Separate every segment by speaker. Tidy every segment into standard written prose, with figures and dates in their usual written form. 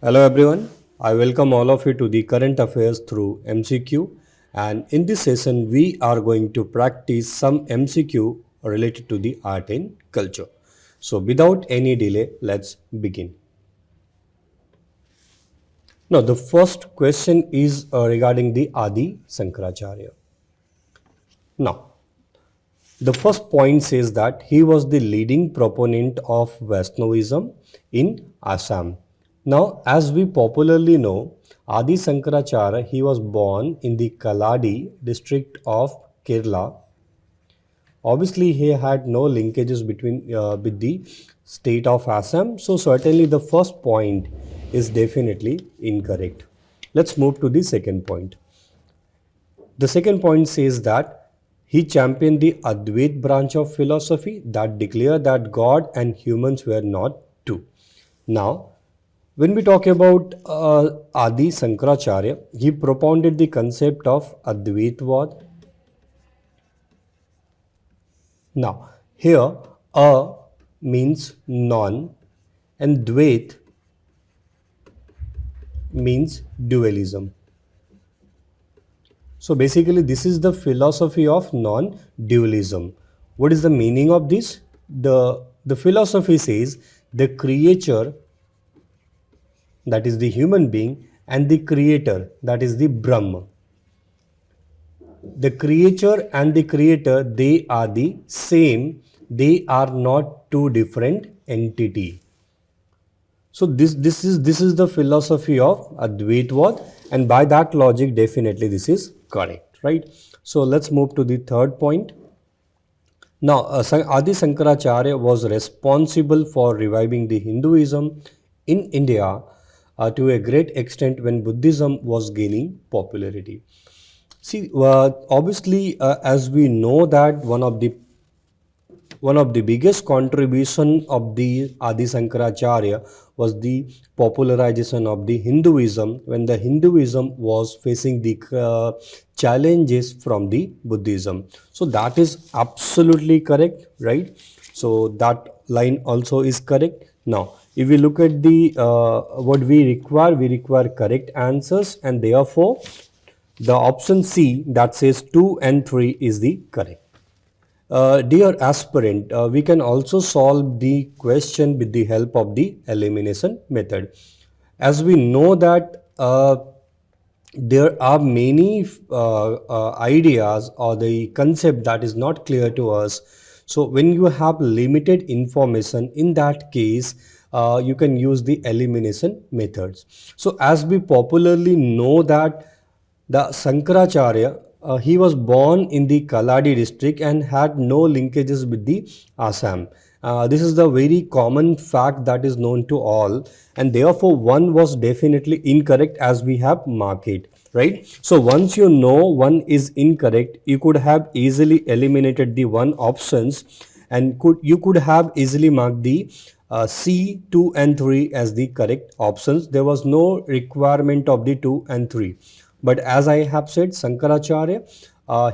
Speaker 1: Hello everyone, I welcome all of you to the current affairs through MCQ, and in this session we are going to practice some MCQ related to the art and culture. So without any delay, let's begin. Now the first question is regarding the Adi Sankaracharya. Now the first point says that he was the leading proponent of Vaishnavism in Assam. Now, as we popularly know, Adi Sankaracharya, he was born in the Kaladi district of Kerala. Obviously, he had no linkages between with the state of Assam, so certainly the first point is definitely incorrect. Let's move to the second point. The second point says that he championed the Advait branch of philosophy that declared that God and humans were not two. Now, when we talk about Adi Sankaracharya, he propounded the concept of Advaitvad. Now, here a means non and Dvait means dualism. So basically this is the philosophy of non-dualism. What is the meaning of this? The philosophy says the creature, that is the human being, and the creator, that is the Brahma. The creature and the creator, they are the same. They are not two different entity. So this is the philosophy of Advaitvad, and by that logic definitely this is correct, right? So let's move to the third point. Now Adi Sankaracharya was responsible for reviving the Hinduism in India to a great extent when Buddhism was gaining popularity. See, obviously, as we know that one of the biggest contribution of the Adi Sankaracharya was the popularization of the Hinduism when the Hinduism was facing the challenges from the Buddhism. So that is absolutely correct, right? So that line also is correct. Now, if we look at the what we require correct answers, and therefore the option C that says 2 and 3 is the correct. Dear aspirant, we can also solve the question with the help of the elimination method. As we know that there are many ideas or the concept that is not clear to us. So when you have limited information, in that case, you can use the elimination methods. So as we popularly know that the Sankaracharya, he was born in the Kaladi district and had no linkages with the Assam. This is the very common fact that is known to all, and therefore one was definitely incorrect as we have marked it, right? So once you know one is incorrect, you could have easily eliminated the one options, and you could have easily marked the C, 2 and 3 as the correct options. There was no requirement of the 2 and 3. But as I have said, Sankaracharya,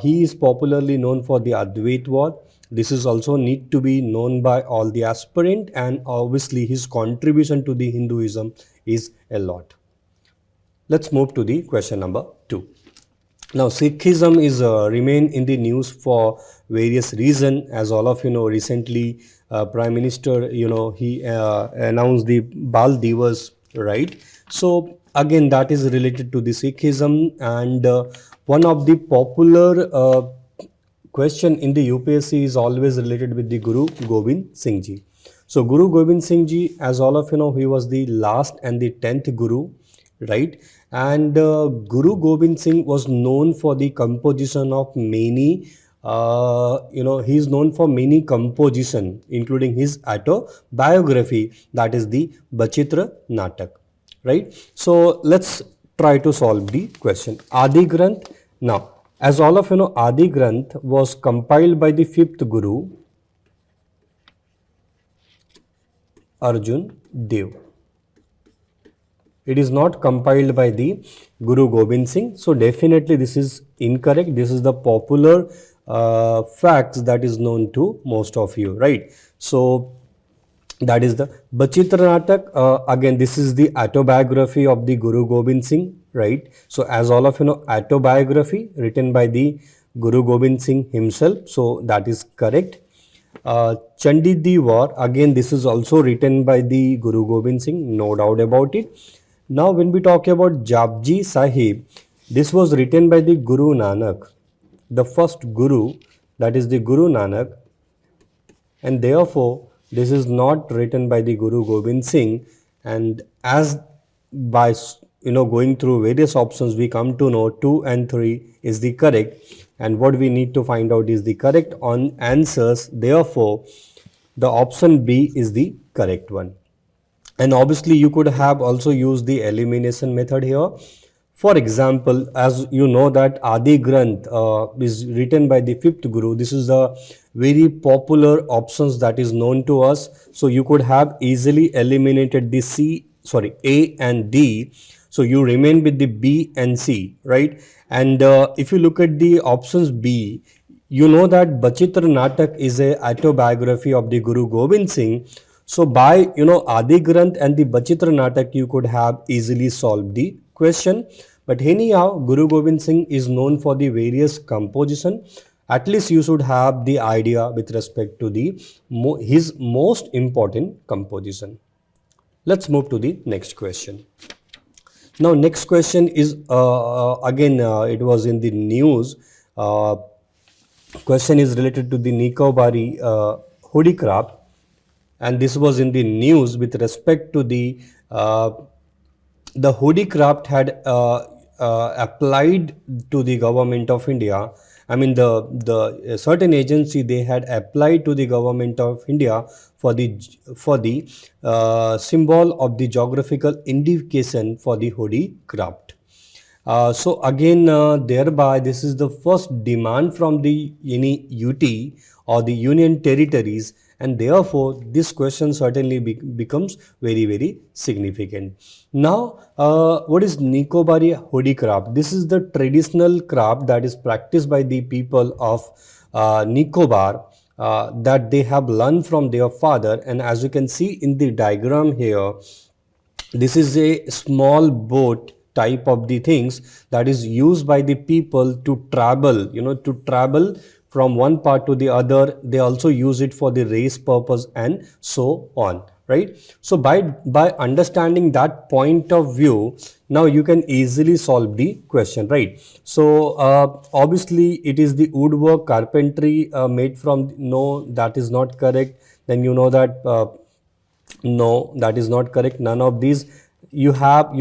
Speaker 1: he is popularly known for the Advaitvad. This is also need to be known by all the aspirant, and obviously his contribution to the Hinduism is a lot. Let's move to the question number 2. Now, Sikhism is remain in the news for various reasons. As all of you know, recently Prime Minister, he announced the Bal Divas, right? So again, that is related to the Sikhism, and one of the popular question in the UPSC is always related with the Guru Gobind Singh Ji. So Guru Gobind Singh Ji, as all of you know, he was the last and the 10th Guru, right? And Guru Gobind Singh was known for the composition of many, he is known for many composition, including his autobiography, that is the Bachitra Natak, right? So let's try to solve the question. Adi Granth. Now, as all of you know, Adi Granth was compiled by the 5th Guru, Arjun Dev. It is not compiled by the Guru Gobind Singh. So definitely this is incorrect. This is the popular facts that is known to most of you, right? So That is the Bachitra Natak. Again, this is the autobiography of the Guru Gobind Singh, right? So, as all of you know, autobiography written by the Guru Gobind Singh himself. So, that is correct. Chandi Di War, again, this is also written by the Guru Gobind Singh, no doubt about it. Now, when we talk about Japji Sahib, this was written by the Guru Nanak, the first Guru, that is the Guru Nanak, and therefore this is not written by the Guru Gobind Singh. And as by going through various options, we come to know 2 and 3 is the correct, and what we need to find out is the correct on answers. Therefore the option B is the correct one. And obviously you could have also used the elimination method here. For example, as you know that Adi Granth is written by the fifth Guru. This is a very popular options that is known to us. So you could have easily eliminated the A and D. So you remain with the B and C, right? And if you look at the options B, you know that Bachitra Natak is a autobiography of the Guru Gobind Singh. So by Adi Granth and the Bachitra Natak, you could have easily solved the question. But anyhow, Guru Gobind Singh is known for the various composition. At least you should have the idea with respect to the his most important composition. Let's move to the next question. Now, next question is again it was in the news. Question is related to the Nikobari hoodie craft, and this was in the news with respect to the hoodie craft had applied to the government of India. I mean, the certain agency, they had applied to the government of India for the symbol of the geographical indication for the hoodie craft. So again, thereby this is the first demand from the any UT or the union territories, and therefore this question certainly becomes very significant. Now, what is Nikobari hoodie craft? This is the traditional craft that is practiced by the people of Nicobar, that they have learned from their father. And as you can see in the diagram here, this is a small boat type of the things that is used by the people to travel, to travel from one part to the other. They also use it for the race purpose and so on, right? So by understanding that point of view, now you can easily solve the question, right? So obviously it is the woodwork carpentry made from, no, that is not correct. Then you know that no, that is not correct. None of these. You have,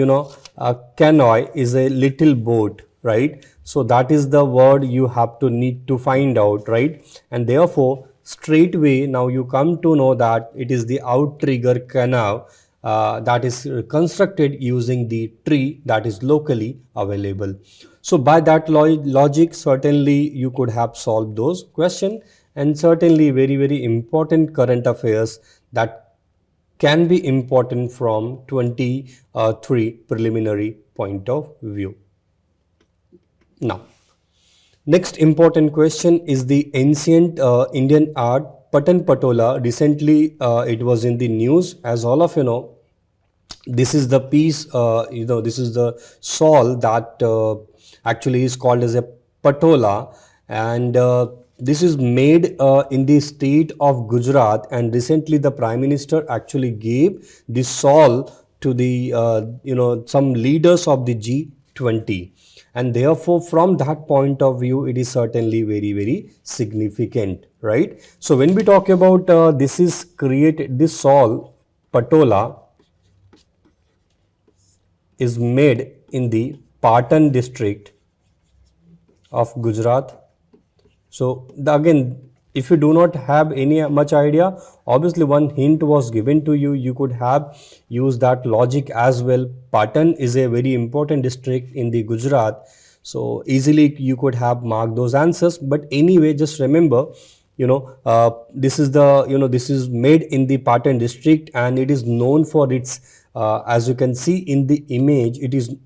Speaker 1: a canoe is a little boat, right? So that is the word you have to need to find out, right? And therefore, straightway now you come to know that it is the outrigger canoe that is constructed using the tree that is locally available. So by that logic, certainly you could have solved those questions, and certainly very important current affairs that can be important from 23 preliminary point of view. Now, next important question is the ancient Indian art Patan Patola. Recently, it was in the news. As all of you know, this is the piece, this is the shawl that actually is called as a patola, and this is made in the state of Gujarat, and recently the Prime Minister actually gave this shawl to the some leaders of the G20, and therefore from that point of view it is certainly very significant, right? So when we talk about this shawl patola is made in the Patan district of Gujarat. So again, if you do not have any much idea, obviously one hint was given to you. You could have used that logic as well. Patan is a very important district in the Gujarat. So easily you could have marked those answers. But anyway, just remember, this is this is made in the Patan district, and it is known for its, as you can see in the image, it is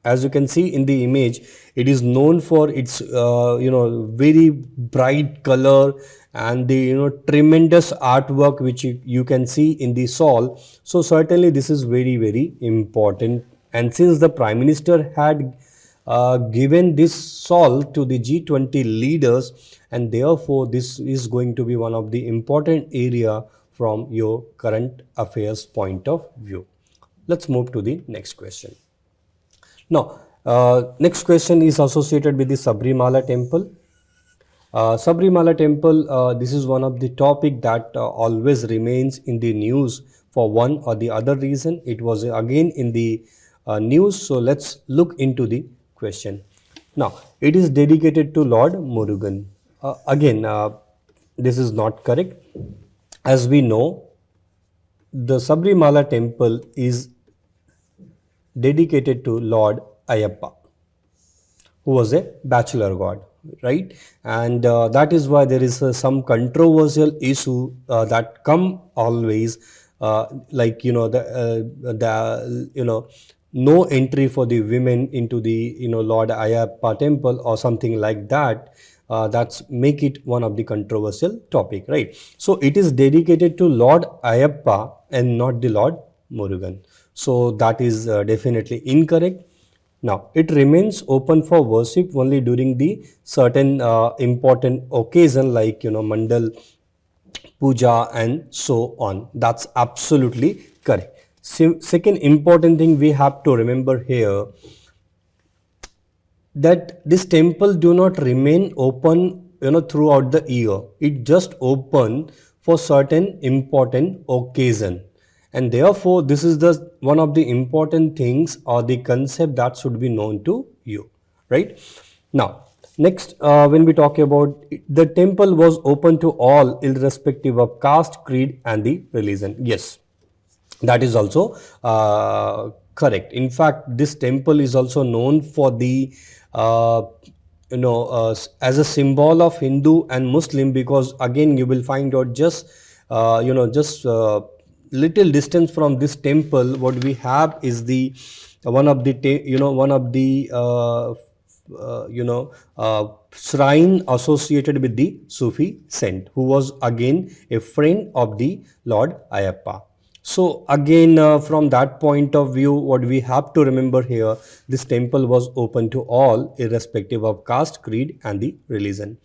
Speaker 1: As you can see in the image, it is known for its very bright color and the tremendous artwork which you can see in the Saul. So certainly this is very very important, and since the Prime Minister had given this Saul to the G20 leaders, and therefore this is going to be one of the important area from your current affairs point of view. Let's move to the next question. Now, next question is associated with the Sabarimala temple. Sabarimala temple, this is one of the topic that always remains in the news for one or the other reason. It was again in the news. So let's look into the question. Now, it is dedicated to Lord Murugan. Again, this is not correct. As we know, the Sabarimala temple is dedicated to Lord Ayappa, who was a bachelor god, right? And that is why there is some controversial issue that come always, like no entry for the women into the Lord Ayappa temple or something like that. That's make it one of the controversial topic, right? So it is dedicated to Lord Ayappa and not the Lord Murugan. So that is definitely incorrect. Now, it remains open for worship only during the certain important occasion like Mandal Puja and so on. That's absolutely correct. Second important thing we have to remember here, that this temple do not remain open throughout the year. It just open for certain important occasion, and therefore this is the one of the important things or the concept that should be known to you, right? Now next, when we talk about the temple was open to all irrespective of caste, creed and the religion. Yes, that is also correct. In fact, this temple is also known for the uh, as a symbol of Hindu and Muslim, because again you will find out just just little distance from this temple, what we have is the one of the one of the shrine associated with the Sufi saint, who was again a friend of the Lord Ayappa. So again, from that point of view, what we have to remember here, this temple was open to all irrespective of caste, creed and the religion.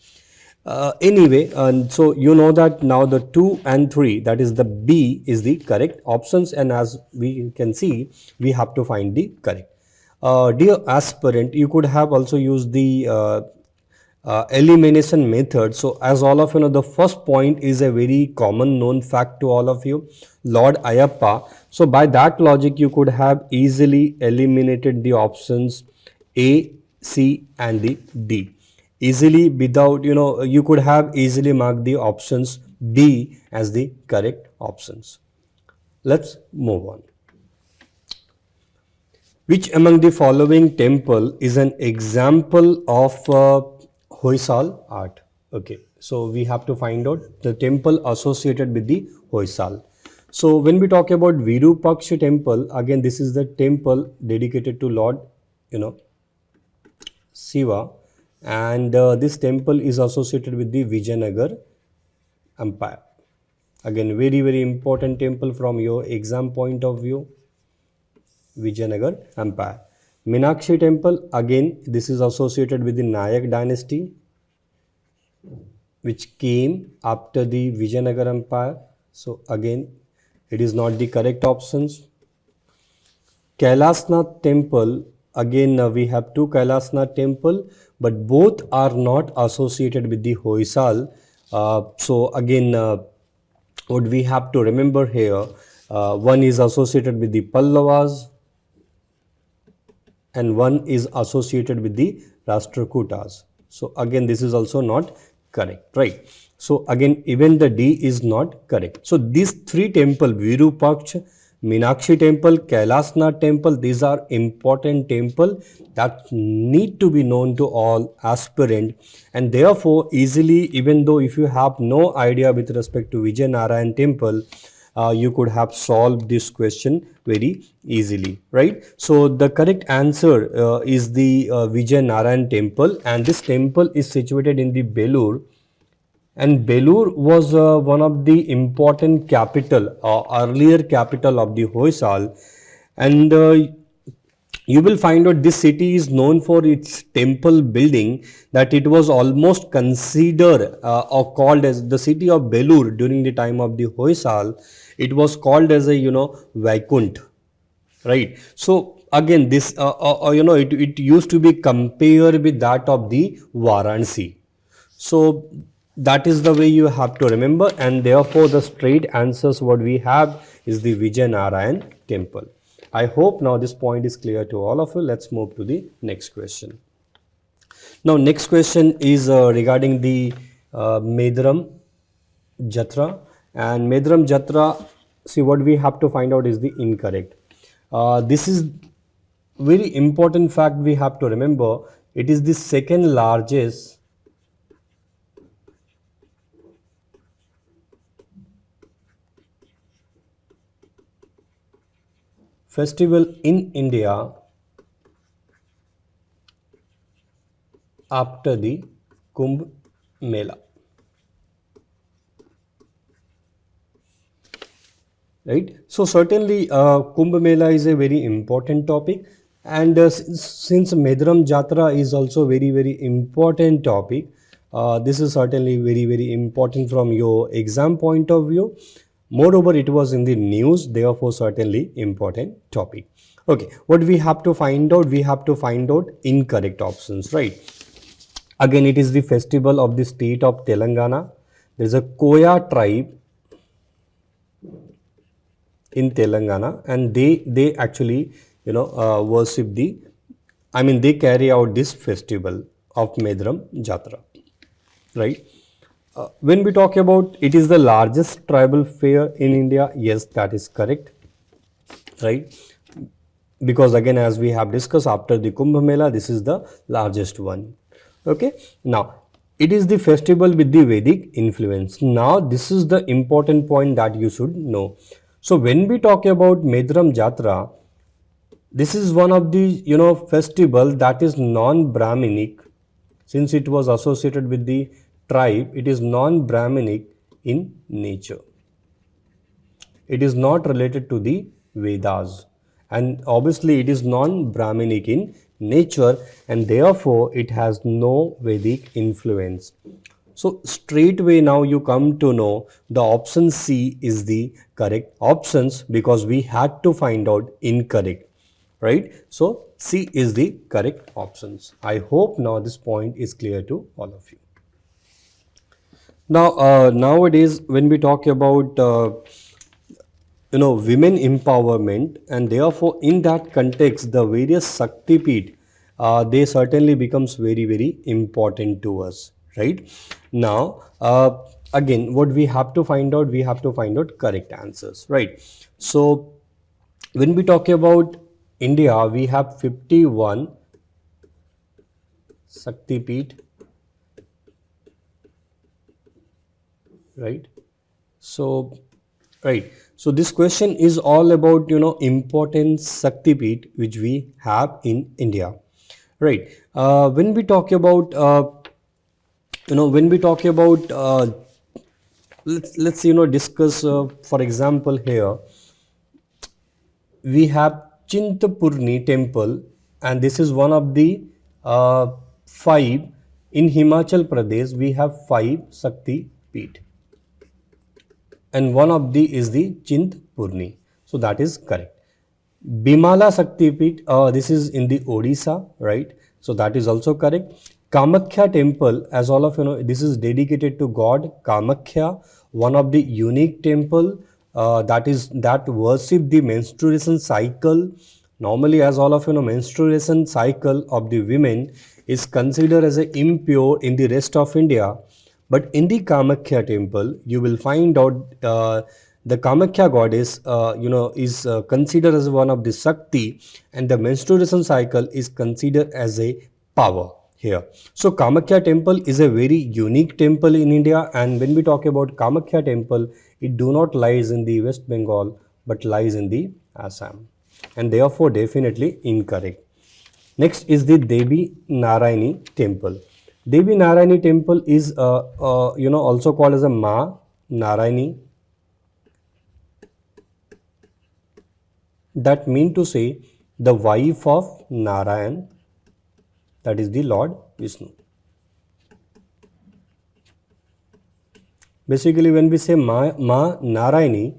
Speaker 1: Anyway, so you know that now the 2 and 3, that is the B, is the correct options, and as we can see, we have to find the correct. Dear aspirant, you could have also used the elimination method. So as all of you know, the first point is a very common known fact to all of you, Lord Ayappa. So by that logic, you could have easily eliminated the options A, C and the D. Easily, without you could have easily marked the options B as the correct options. Let's move on. Which among the following temple is an example of Hoysal art? Okay, so we have to find out the temple associated with the Hoysal. So when we talk about Virupaksha temple, again this is the temple dedicated to Lord Shiva, and this temple is associated with the Vijayanagar Empire. Again, very very important temple from your exam point of view, Vijayanagar Empire. Meenakshi temple, again this is associated with the Nayak dynasty, which came after the Vijayanagar Empire. So again, it is not the correct options. Kailasnath temple, again we have two Kailasnath temple, but both are not associated with the Hoysal. So again, what we have to remember here, one is associated with the Pallavas and one is associated with the Rashtrakutas. So again, this is also not correct, right? So again, even the D is not correct. So these three temple, Virupaksha, Meenakshi temple, Kailasnath temple, these are important temple that need to be known to all aspirant, and therefore easily, even though if you have no idea with respect to Vijay Narayan temple, you could have solved this question very easily, right? So the correct answer is the Vijay Narayan temple, and this temple is situated in the Belur. And Belur was one of the important capital, earlier capital of the Hoysal. And you will find out this city is known for its temple building, that it was almost considered or called as the city of Belur during the time of the Hoysal. It was called as a, Vaikunt, right? So again, this, it used to be compared with that of the Varanasi. So that is the way you have to remember, and therefore the straight answers what we have is the Vijay Narayan temple. I hope now this point is clear to all of you. Let's move to the next question. Now next question is regarding the Medram Jatra, and Medram Jatra, see what we have to find out is the incorrect. This is very important fact we have to remember. It is the second largest festival in India after the Kumbh Mela. Right? So certainly Kumbh Mela is a very important topic, and since Medram Jatra is also very important topic, this is certainly very important from your exam point of view. Moreover, it was in the news, therefore certainly important topic. Okay, what we have to find out? We have to find out incorrect options, right? Again, it is the festival of the state of Telangana. There is a Koya tribe in Telangana, and they actually worship the, they carry out this festival of Medram Jatra, right? When we talk about it is the largest tribal fair in India, yes, that is correct, right? Because again, as we have discussed, after the Kumbh Mela, this is the largest one. Okay, now it is the festival with the Vedic influence. Now this is the important point that you should know. So when we talk about Medram Jatra, this is one of the festival that is non-Brahminic. Since it was associated with the tribe, it is non-Brahminic in nature. It is not related to the Vedas, and obviously it is non-Brahminic in nature, and therefore it has no Vedic influence. So straight away now you come to know the option C is the correct options, because we had to find out incorrect, right? So C is the correct options. I hope now this point is clear to all of you. Now nowadays when we talk about women empowerment, and therefore in that context the various Shakti Peeth, they certainly becomes very important to us, right? Now again, what we have to find out, we have to find out correct answers, right? So when we talk about India, we have 51 Shakti Peeth, right? So right, so this question is all about important Shakti Peeth which we have in India, right? When we talk about let's discuss for example here we have Chintapurni temple, and this is one of the 5 in Himachal Pradesh. We have 5 Shakti Peeth, and one of the is the Chintapurni, so that is correct. Bimala Shakti Peeth, this is in the Odisha, right? So that is also correct. Kamakhya temple, as all of you know, this is dedicated to God Kamakhya, one of the unique temple that worship the menstruation cycle. Normally, as all of you know, menstruation cycle of the women is considered as a impure in the rest of India, but in the Kamakhya temple you will find out the Kamakhya goddess is considered as one of the Shakti, and the menstruation cycle is considered as a power. here. So Kamakhya temple is a very unique temple in India, and when we talk about Kamakhya temple, it do not lies in the West Bengal but lies in the Assam, and therefore definitely incorrect. Next is the Devi Narayani temple. Devi Narayani temple is also called as a Ma Narayani. That mean to say the wife of Narayan, that is the Lord Vishnu. Basically, when we say Ma Narayani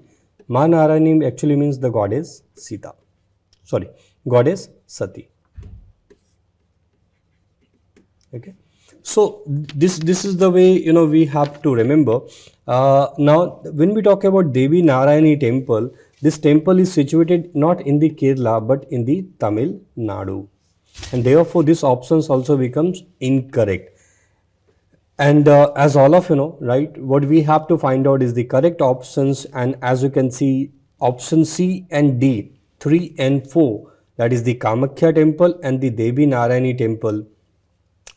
Speaker 1: actually means the goddess Sita. Sorry, goddess Sati. Okay. So this is the way we have to remember. Now, when we talk about Devi Narayani temple, this temple is situated not in the Kerala but in the Tamil Nadu, and therefore this options also becomes incorrect. And as all of you know, right, what we have to find out is the correct options, and as you can see, option C and D, 3 and 4, that is the Kamakhya temple and the Devi Narayani temple.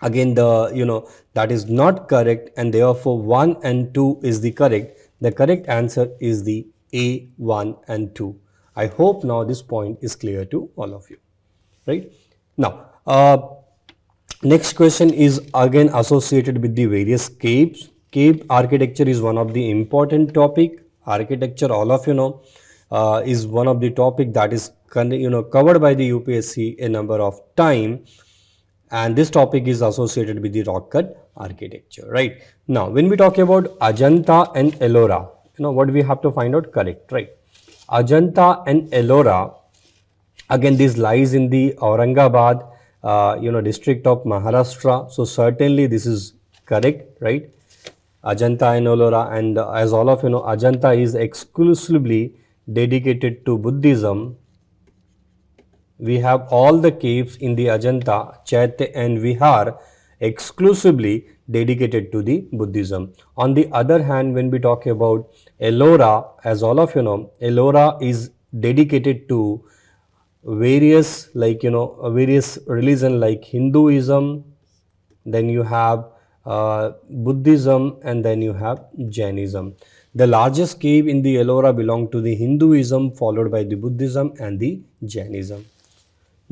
Speaker 1: Again, that is not correct, and therefore 1 and 2 is the correct. The correct answer is the A, 1 and 2. I hope now this point is clear to all of you, right? Now, next question is again associated with the various caves. Cave architecture is one of the important topic. Architecture, all of you know, is one of the topic that is covered by the UPSC a number of time, and this topic is associated with the rock cut architecture, right? Now, when we talk about Ajanta and Ellora, what we have to find out correct, right? Ajanta and Ellora, again this lies in the Aurangabad district of Maharashtra, so certainly this is correct, right? Ajanta and Ellora, and as all of you know, Ajanta is exclusively dedicated to Buddhism. We have all the caves in the Ajanta, Chaitya and Vihar exclusively dedicated to the Buddhism. On the other hand, when we talk about Ellora, as all of you know, Ellora is dedicated to various various religion like Hinduism, then you have Buddhism, and then you have Jainism. The largest cave in the Ellora belong to the Hinduism, followed by the Buddhism and the Jainism.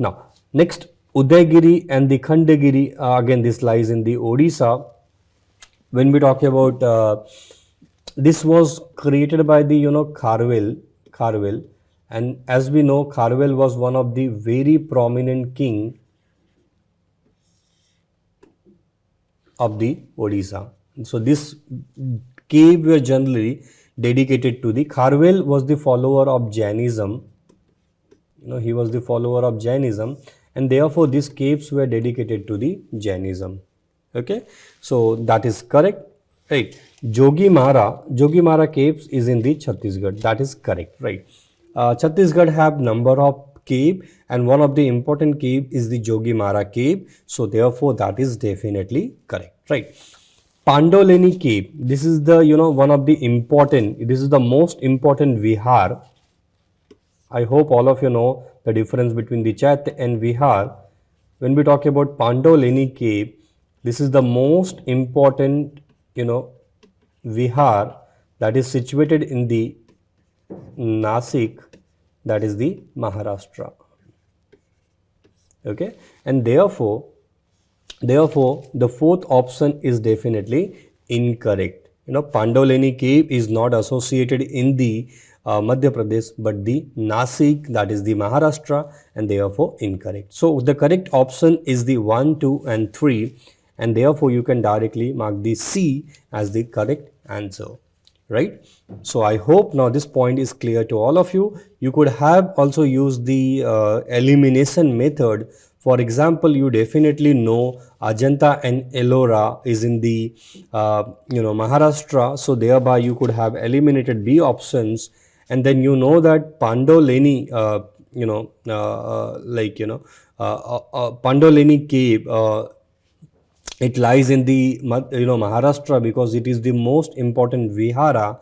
Speaker 1: Now, next, Udaygiri and the Khandagiri, again this lies in the Odisha. When we talk about this was created by the Kharwel, and as we know, Kharwel was one of the very prominent king of the Odisha. So this cave were generally dedicated to the Kharwel was the follower of Jainism. He was the follower of Jainism, and therefore these caves were dedicated to the Jainism. Okay, so that is correct, right? Jogimara caves is in the Chhattisgarh. That is correct, right? Chhattisgarh have number of cave, and one of the important cave is the Jogimara cave. So therefore that is definitely correct, right? Pandoleni cave. This is the one of the important. This is the most important vihar. I hope all of you know the difference between the Chaitya and Vihar. When we talk about Pandoleni cave, this is the most important, Vihar that is situated in the Nasik, that is the Maharashtra. Okay, and therefore the fourth option is definitely incorrect. Pandoleni cave is not associated in the Madhya Pradesh, but the Nasik, that is the Maharashtra, and therefore incorrect. So the correct option is the 1, 2 and 3, and therefore you can directly mark the C as the correct answer, right? So I hope now this point is clear to all of you. You could have also used the elimination method. For example, you definitely know Ajanta and Ellora is in the Maharashtra, so thereby you could have eliminated B options, and then you know that Pandoleni Pandoleni cave, it lies in the Maharashtra because it is the most important vihara,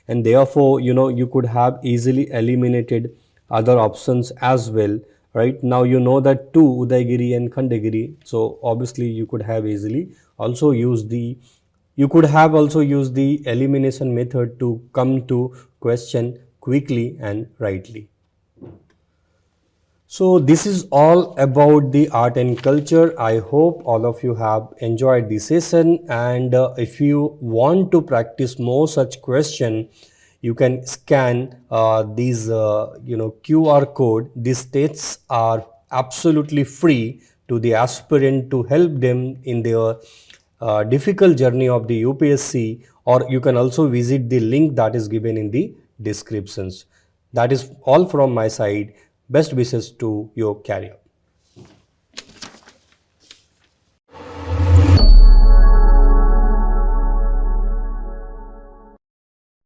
Speaker 1: and therefore you could have easily eliminated other options as well, right? Now you know that two, Udaygiri and Khandagiri, so obviously you could have easily also used the you could have also used the elimination method to come to question quickly and rightly. So this is all about the art and culture. I hope all of you have enjoyed the session, and if you want to practice more such question, you can scan these QR code. These tests are absolutely free to the aspirant to help them in their difficult journey of the UPSC, or you can also visit the link that is given in the descriptions. That is all from my side. Best wishes to your career.